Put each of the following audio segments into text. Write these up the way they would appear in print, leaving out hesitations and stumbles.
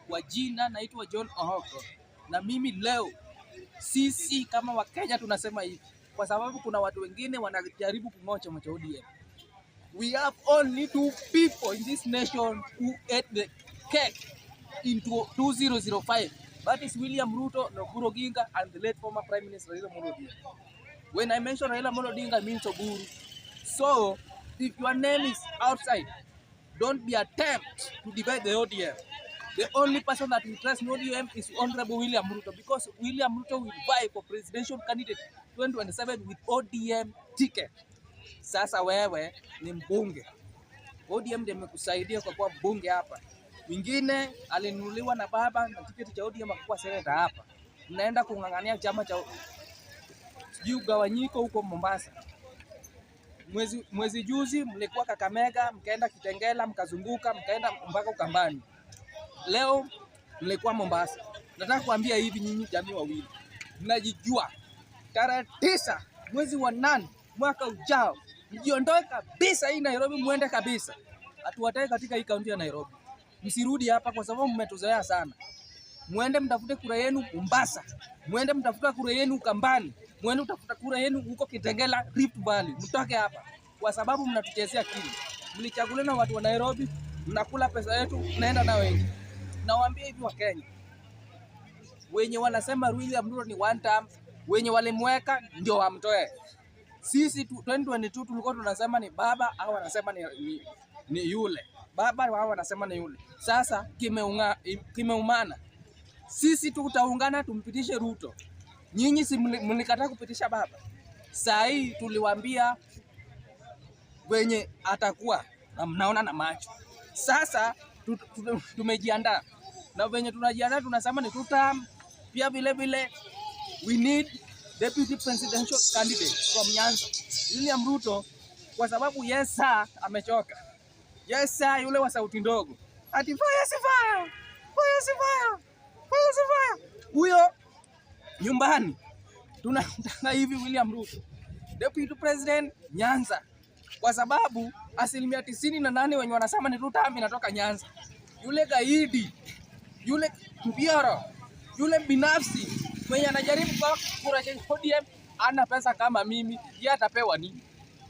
Kwa jina naitwa John Ohoko, na mimi leo sisi kama Wakenya tunasema hivi kwa sababu kuna watu wengine wanajaribu kung'ocha macho ODM. We have only two people in this nation who ate the cake into 2005. That is William Ruto, Oburu Oginga, and the late former Prime Minister Raila Amolo Odinga. When I mention Raila Amolo Odinga, I mean Oburu. So, if your name is outside, don't be attempt to divide the ODM. The only person that will trust ODM is Honorable William Ruto, because William Ruto will vie for presidential candidate 2027 with ODM ticket. Sasa wewe ni mbunge. ODM ndiye imekusaidia kwa kuwa mbunge hapa. Mwingine alinunuliwa na baba na tiketi cha ODM akakuwa seneta hapa. Mnaenda kung'ang'ania chama cha ugawanyiko huko Mombasa. Mwezi juzi mlikuwa Kakamega, mkaenda Kitengela, mkazunguka, mkaenda mpaka Ukambani. Leo mlikuwa Mombasa. Nataka kuambia hivi nyinyi jamii wawili. Mnajijua. Tarehe 9 mwezi wa 8 mwaka ujao, mjiondoe kabisa hii Nairobi, muende kabisa. Hatuwataki katika hii kaunti ya Nairobi. Msirudi hapa kwa sababu mmetuzoea sana. Muende mtafute kura yenu Mombasa. Muende mtafuta kura yenu Ukambani. Muende mtafuta kura yenu huko Kitengela, Rift Valley. Mtoke hapa kwa sababu mnatuchezea kili. Mlichaguliwa na watu wa Nairobi, mnakula pesa yetu, mnaenda na wengi. Nawaambia hivi wa Kenya. Wenye wanasema William Ruto ni one term, wenye walimweka ndio wamtoe. Sisi 2022 tulikuwa tunasema ni baba au wanasema ni yule. Baba wao wanasema ni yule. Sasa kimeumana. Sisi tutaungana tumpitishe Ruto. Nyinyi si mlikataa kupitisha baba. Saa hii tuliwaambia wenye atakuwa na mnaona na macho. Sasa tumejiandaa. Na wenye tunajiandaa tunasema ni tutam. Pia vile vile we need deputy presidential candidate from Nyanza. William Ruto kwa sababu yes sir amechoka. Yes sir yule wa sauti ndogo. Ati fire si fire. Fire si fire. Fire si fire. Huyo nyumbani tunataka hivi William Ruto deputy president Nyanza, kwa sababu 98% wenye wanasema ni Ruto inatoka Nyanza. Yule gaidi, yule mbiara, yule binafsi mwenye anajaribu kwa kura cha ODM ana pesa kama mimi, yeye atapewa nini?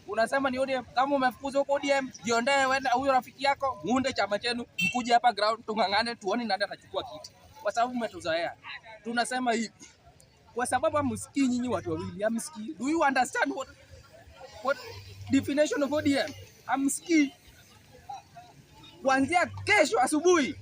Unasema ni ODM, kama umefukuza huko ODM, jiondoe wewe huyo rafiki yako, muunde chama chenu, mkuje hapa ground tungangane tuone nani atachukua kiti. Kwa sababu umetuzoea. Tunasema hivi. Kwa sababu hamsikii nyinyi watu wawili, hamsikii. Do you understand what definition of ODM? Hamsikii. Kuanzia kesho asubuhi